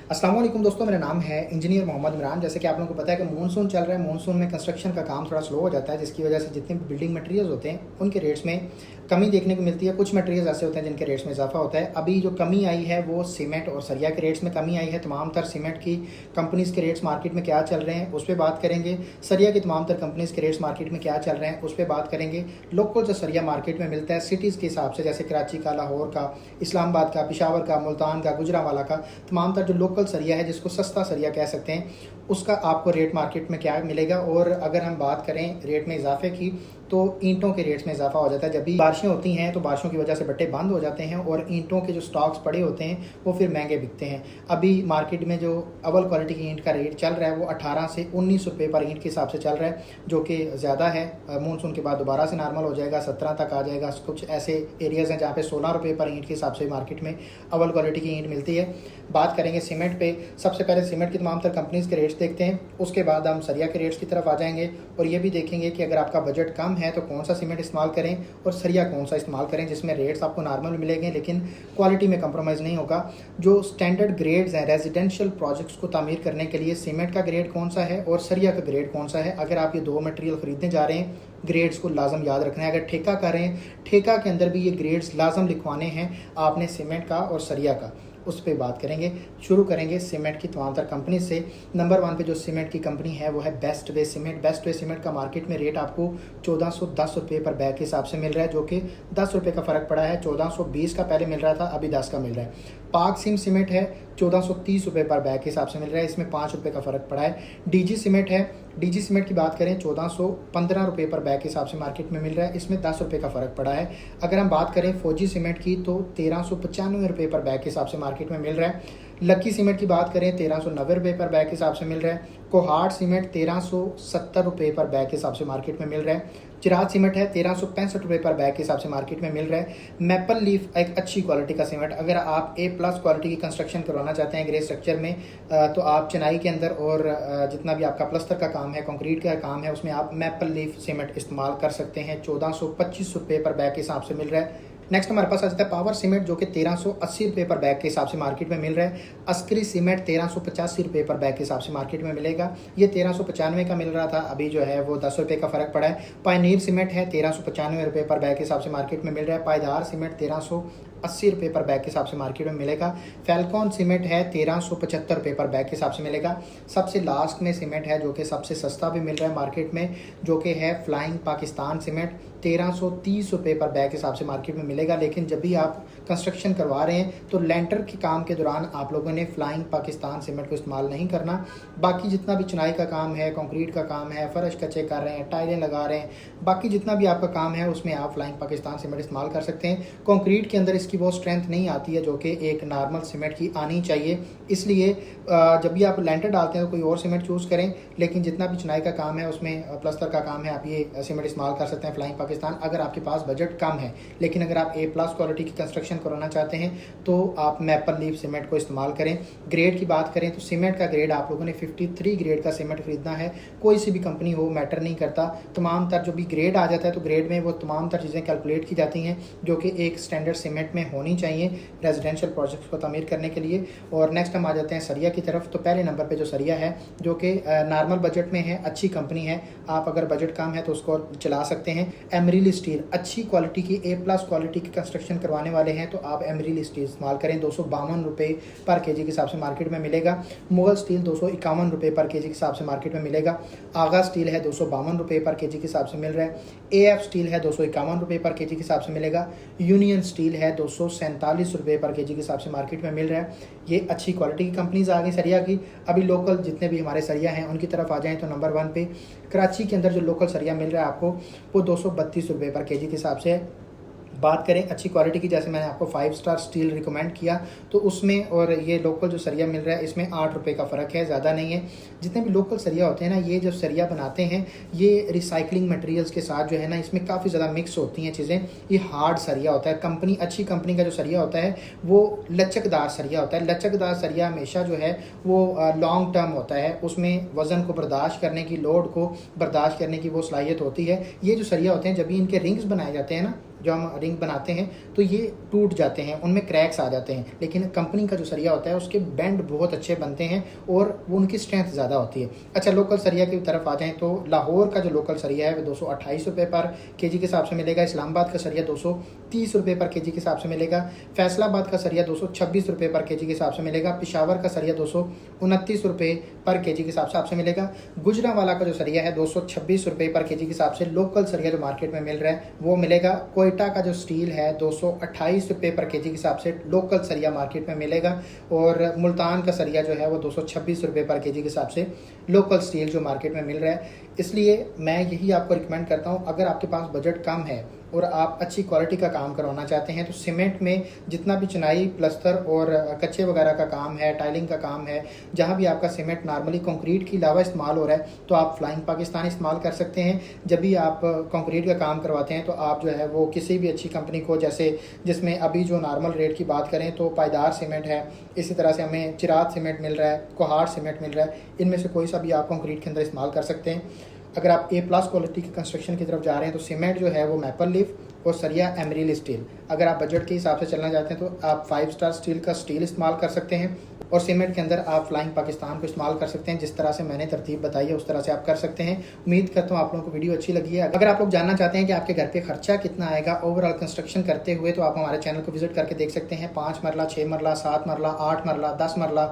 अस्सलाम वालेकुम दोस्तों, मेरा नाम है इंजीनियर मोहम्मद इमरान। जैसे कि आप लोगों को पता है कि मानसून चल रहा है। मानसून में कंस्ट्रक्शन का काम थोड़ा स्लो हो जाता है, जिसकी वजह से जितने भी बिल्डिंग मटेरियल्स होते हैं उनके रेट्स में कमी देखने को मिलती है। कुछ मटेरियल्स ऐसे होते हैं जिनके रेट्स में इजाफा होता है। अभी जो कमी आई है वो सीमेंट और सरिया के रेट्स में कमी आई है। तमाम तर सीमेंट की कंपनीज़ के रेट्स मार्केट में क्या चल रहे हैं उस पर बात करेंगे। सरिया की तमाम तर कंपनीज़ के रेट्स मार्केट में क्या चल रहे हैं उस पर बात करेंगे। लोकल जो सरिया मार्केट में मिलता है सिटीज़ के हिसाब से, जैसे कराची का, लाहौर का, इस्लामाबाद का, पेशावर का, मुल्तान का, गुजरांवाला का, तमाम तर जो लोकल सरिया है जिसको सस्ता सरिया कह सकते हैं, उसका आपको रेट मार्केट में क्या मिलेगा। और अगर हम बात करें रेट में इजाफे की, तो ईंटों के रेट्स में इजाफा हो जाता है। जब भी बारिशें होती हैं तो बारिशों की वजह से बट्टे बंद हो जाते हैं और ईंटों के जो स्टॉक्स पड़े होते हैं वो फिर महंगे बिकते हैं। अभी मार्केट में जो अव्वल क्वालिटी की ईंट का रेट चल रहा है वो 18 से 19 रुपये पर ईंट के हिसाब से चल रहा है, जो कि ज़्यादा है। मानसून के बाद दोबारा से नॉर्मल हो जाएगा, 17 तक आ जाएगा। कुछ ऐसे एरियाज़ हैं जहाँ पे 16 रुपये पर ईंट के हिसाब से मार्केट में अव्वल क्वालिटी की ईंट मिलती है। बात करेंगे सीमेंट पे। सबसे पहले सीमेंट की तमाम तर कंपनीज़ के रेट्स देखते हैं, उसके बाद हम सरिया के रेट्स की तरफ आ जाएंगे और ये भी देखेंगे कि अगर आपका बजट कम है तो कौन सा सीमेंट इस्तेमाल करें और सरिया कौन सा इस्तेमाल करें जिसमें रेट्स आपको नॉर्मल मिलेंगे लेकिन क्वालिटी में कंप्रोमाइज़ नहीं होगा। जो स्टैंडर्ड ग्रेड्स हैं रेजिडेंशियल प्रोजेक्ट्स को तामीर करने के लिए, सीमेंट का ग्रेड कौन सा है और सरिया का ग्रेड कौन सा है। अगर आप ये दो मटेरियल खरीदने जा रहे हैं, ग्रेड्स को लाजम याद रखना है। अगर ठेका कर रहे हैं, ठेका के अंदर भी ये ग्रेड्स लाजम लिखवाने हैं आपने सीमेंट का और सरिया का। उस पर बात करेंगे। शुरू करेंगे सीमेंट की तमाम तर कंपनी से। नंबर 1 पे जो सीमेंट की कंपनी है वो है best way cement. Best way cement का मार्केट में रेट आपको 1410 रुपये पर बैग के हिसाब से मिल रहा है, जो कि 10 रुपये का फ़र्क पड़ा है। 1420 का पहले मिल रहा था, अभी 10 का मिल रहा है। पाक सिम सीमेंट है 1430 रुपये पर बैग के हिसाब से मिल रहा है, इसमें 5 रुपये का फ़र्क पड़ा है। डीजी सीमेंट है, डीजी सीमेंट की बात करें 1415 रुपये पर बैग के हिसाब से मार्केट में मिल रहा है, इसमें 10 रुपये का फ़र्क पड़ा है। अगर हम बात करें फौजी सीमेंट की तो 1395 रुपये पर बैग के हिसाब से मार्केट में मिल रहा है। लक्की सीमेंट की बात करें 1390 रुपये पर बैग के हिसाब से मिल रहा है। कोहाट सीमेंट 1370 रुपये पर बैग के हिसाब से मार्केट में मिल रहा है। चिराग सीमेंट है 1365 रुपये पर बैग के हिसाब से मार्केट में मिल रहा है। मैपल लीफ एक अच्छी क्वालिटी का सीमेंट, अगर आप A+ क्वालिटी की कंस्ट्रक्शन करवाना चाहते हैं ग्रे स्ट्रक्चर में, तो आप चिनाई के अंदर और जितना भी आपका प्लस्तर का काम है, कंक्रीट का काम है, उसमें आप मैपल लीफ सीमेंट इस्तेमाल कर सकते हैं। 1425 रुपये पर बैग के हिसाब से मिल रहा है। नेक्स्ट हमारे पास आ जाता है पावर सीमेंट, जो कि 1380 रुपये पर बैग के हिसाब से मार्केट में मिल रहा है। अस्करी सीमेंट 1385 रुपये पर बैग के हिसाब से मार्केट में मिलेगा, ये 1395 का मिल रहा था, अभी जो है वो 10 रुपये का फ़र्क पड़ा है। पायनीर सीमेंट है 1395 रुपये पर बैग के हिसाब से मार्केट में मिल रहा है। पायदार सीमेंट 1380 रुपये पर बैग के हिसाब से मार्केट में मिलेगा। फैल्कॉन सीमेंट है 1375 रुपये पर बैग के हिसाब से मिलेगा। सबसे लास्ट में सीमेंट है जो कि सबसे सस्ता भी मिल रहा है मार्केट में, जो कि है फ्लाइंग पाकिस्तान सीमेंट। 1330 रुपये पर बैग के हिसाब से मार्केट में मिलेगा। लेकिन जब भी आप कंस्ट्रक्शन करवा रहे हैं तो लेंटर के काम के दौरान आप लोगों ने फ्लाइंग पाकिस्तान सीमेंट को इस्तेमाल नहीं करना। बाकी जितना भी चिनाई का काम है, कंक्रीट का काम है, फर्श कच्चे कर रहे हैं, टाइलें लगा रहे हैं, बाकी जितना भी आपका काम है उसमें आप फ्लाइंग पाकिस्तान सीमेंट इस्तेमाल कर सकते हैं। कंक्रीट के अंदर इसकी वो स्ट्रेंथ नहीं आती है जो कि एक नॉर्मल सीमेंट की आनी चाहिए, इसलिए जब भी आप लेंटर डालते हैं तो कोई और सीमेंट चूज़ करें। लेकिन जितना भी चिनाई का काम है, उसमें प्लस्तर का काम है, आप ये सीमेंट इस्तेमाल कर सकते हैं फ्लाइंग पाकिस्तान, अगर आपके पास बजट कम है। लेकिन अगर आप A+ क्वालिटी की कंस्ट्रक्शन कराना चाहते हैं तो आप मैपल लीफ सीमेंट को इस्तेमाल करें। ग्रेड की बात करें तो सीमेंट का ग्रेड आप लोगों ने 53 ग्रेड का सीमेंट खरीदना है। कोई सी भी कंपनी हो, मैटर नहीं करता, तमाम तर जो भी ग्रेड आ जाता है तो ग्रेड में वो तमाम तर चीज़ें कैलकुलेट की जाती हैं जो कि एक स्टैंडर्ड सीमेंट में होनी चाहिए रेजिडेंशियल प्रोजेक्ट्स को तामीर करने के लिए। और नेक्स्ट हम आ जाते हैं सरिया की तरफ। तो पहले नंबर पर जो सरिया है जो कि नॉर्मल बजट में है, अच्छी कंपनी है, आप अगर बजट कम है तो उसको चला सकते हैं। एमरिल स्टील अच्छी क्वालिटी की A+ क्वालिटी की कंस्ट्रक्शन करवाने वाले हैं तो आप एमरिल स्टील इस्तेमाल करें। 252 रुपये पर केजी के हिसाब से मार्केट में मिलेगा। मुगल स्टील 251 रुपये पर केजी के हिसाब से मार्केट में मिलेगा। आगा स्टील है 252 रुपये पर केजी के हिसाब से मिल रहा है। AF स्टील है 251 रुपये पर केजी के हिसाब से मिलेगा। यूनियन स्टील है 247 रुपये पर केजी के हिसाब से मार्केट में मिल रहा है। ये अच्छी क्वालिटी की कंपनीज आ गई सरिया की। अभी लोकल जितने भी हमारे सरिया हैं उनकी तरफ आ जाएँ तो नंबर 1 पे कराची के अंदर जो लोकल सरिया मिल रहा है आपको वो 232 रुपये पर केजी के हिसाब से है। बात करें अच्छी क्वालिटी की, जैसे मैंने आपको 5 स्टार स्टील रिकमेंड किया तो उसमें और ये लोकल जो सरिया मिल रहा है इसमें 8 रुपये का फ़र्क है, ज़्यादा नहीं है। जितने भी लोकल सरिया होते हैं ना, ये जो सरिया बनाते हैं ये रिसाइकलिंग मटेरियल्स के साथ जो है ना, इसमें काफ़ी ज़्यादा मिक्स होती हैं चीज़ें। ये हार्ड सरिया होता है। कंपनी अच्छी कंपनी का जो सरिया होता है वो लचकदार सरिया होता है। लचकदार सरिया हमेशा जो है वो लॉन्ग टर्म होता है, उसमें वज़न को बर्दाश्त करने की, लोड को बर्दाश्त करने की वो सलाहियत होती है। ये जो सरिया होते हैं जब भी इनके रिंग्स बनाए जाते हैं ना, जो हम रिंग बनाते हैं तो ये टूट जाते हैं, उनमें क्रैक्स आ जाते हैं, लेकिन कंपनी का जो सरिया होता है उसके बैंड बहुत अच्छे बनते हैं और वो उनकी स्ट्रेंथ ज़्यादा होती है। अच्छा, लोकल सरिया की तरफ आ जाएँ तो लाहौर का जो लोकल सरिया है वो 228 रुपये पर केजी के हिसाब से मिलेगा। इस्लामाबाद का सरिया 230 रुपये पर केजी के हिसाब से मिलेगा। फैसलाबाद का सरिया 226 रुपये पर केजी के हिसाब से मिलेगा। पेशावर का सरिया 229 रुपये पर केजी के हिसाब से आपसे मिलेगा। गुजरांवाला का जो सरिया है 226 रुपये पर केजी के हिसाब से लोकल सरिया जो मार्केट में मिल रहा है वो मिलेगा। कोयटा का जो स्टील है 228 रुपये पर केजी के हिसाब से लोकल सरिया मार्केट में मिलेगा। और मुल्तान का सरिया जो है वो 226 रुपये पर केजी के हिसाब से लोकल स्टील जो मार्केट में मिल रहा है। इसलिए मैं यही आपको रिकमेंड करता हूँ, अगर आपके पास बजट कम है और आप अच्छी क्वालिटी का काम करवाना चाहते हैं तो सीमेंट में जितना भी चिनाई, प्लस्तर और कच्चे वगैरह का काम है, टाइलिंग का काम है, जहाँ भी आपका सीमेंट नॉर्मली कंक्रीट के अलावा इस्तेमाल हो रहा है तो आप फ्लाइंग पाकिस्तान इस्तेमाल कर सकते हैं। जब भी आप कंक्रीट का काम करवाते हैं तो आप जो है वो किसी भी अच्छी कंपनी को, जैसे जिसमें अभी जो नॉर्मल रेट की बात करें तो पायदार सीमेंट है, इसी तरह से हमें चिराग सीमेंट मिल रहा है, कोहार सीमेंट मिल रहा है, इनमें से कोई सा भी आप कंक्रीट के अंदर इस्तेमाल कर सकते हैं। अगर आप A+ क्वालिटी की कंस्ट्रक्शन की तरफ जा रहे हैं तो सीमेंट जो है वो मैपल लीफ और सरिया एमरिल स्टील। अगर आप बजट के हिसाब से चलना चाहते हैं तो आप 5 स्टार स्टील का स्टील इस्तेमाल कर सकते हैं और सीमेंट के अंदर आप फ्लाइंग पाकिस्तान को इस्तेमाल कर सकते हैं। जिस तरह से मैंने तरतीब बताई है उस तरह से आप कर सकते हैं। उम्मीद करता हूँ आप लोगों को वीडियो अच्छी लगी है। अगर आप लोग जानना चाहते हैं कि आपके घर पे खर्चा कितना आएगा ओवरऑल कंस्ट्रक्शन करते हुए तो आप हमारे चैनल को विजिट करके देख सकते हैं। 5 मरला, 6 मरला, 7 मरला, 8 मरला, 10 मरला,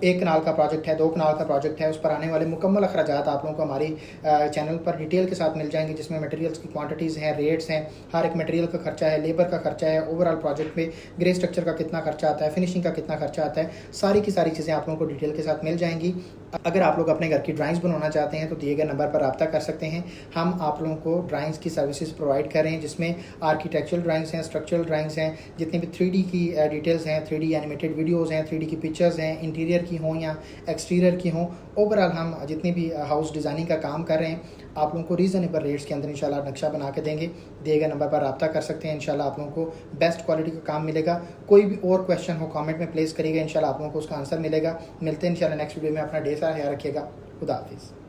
1 कनाल का प्रोजेक्ट है, 2 कनाल का प्रोजेक्ट है, उस पर आने वाले मुकम्मल अखराजात आप लोगों को हमारी चैनल पर डिटेल के साथ मिल जाएंगे, जिसमें मटेरियल्स की क्वांटिटीज़ हैं, रेट्स हैं, हर एक मटेरियल का खर्चा है, लेबर का खर्चा है, ओवरऑल प्रोजेक्ट में ग्रे स्ट्रक्चर का कितना खर्चा आता है, फिनिशिंग का कितना खर्चा आता है, सारी की सारी चीज़ें आप लोगों को डिटेल के साथ मिल जाएंगी। अगर आप लोग अपने घर की ड्राइंग्स बनवाना चाहते हैं तो दिए गए नंबर पर रब्ता कर सकते हैं। हम आप लोगों को ड्राइंग्स की सर्विसेज प्रोवाइड कर रहे हैं, जिसमें आर्किटेक्चरल ड्राइंग्स हैं, स्ट्रक्चरल ड्राइंग्स हैं, जितनी भी 3D की डिटेल्स हैं, 3D एनिमेटेड वीडियोज़ हैं, 3D की पिक्चर्स हैं, इंटीरियर की हों या एक्सटीरियर की हों, ओवरऑल हम जितनी भी हाउस डिज़ाइनिंग का काम कर रहे हैं आप लोगों को रीज़नेबल रेट्स के अंदर इंशाल्लाह नक्शा बना के देंगे। दिए गए नंबर पर रब्ता कर सकते हैं। इंशाल्लाह आप लोगों को बेस्ट क्वालिटी का काम मिलेगा। कोई भी और क्वेश्चन हो कमेंट में प्लेस करिएगा, इंशाल्लाह आप लोगों को उसका आंसर मिलेगा। मिलते हैं इंशाल्लाह नेक्स्ट वीडियो में। अपना ढेर सारा ख्याल रखिएगा। खुदा हाफिज़।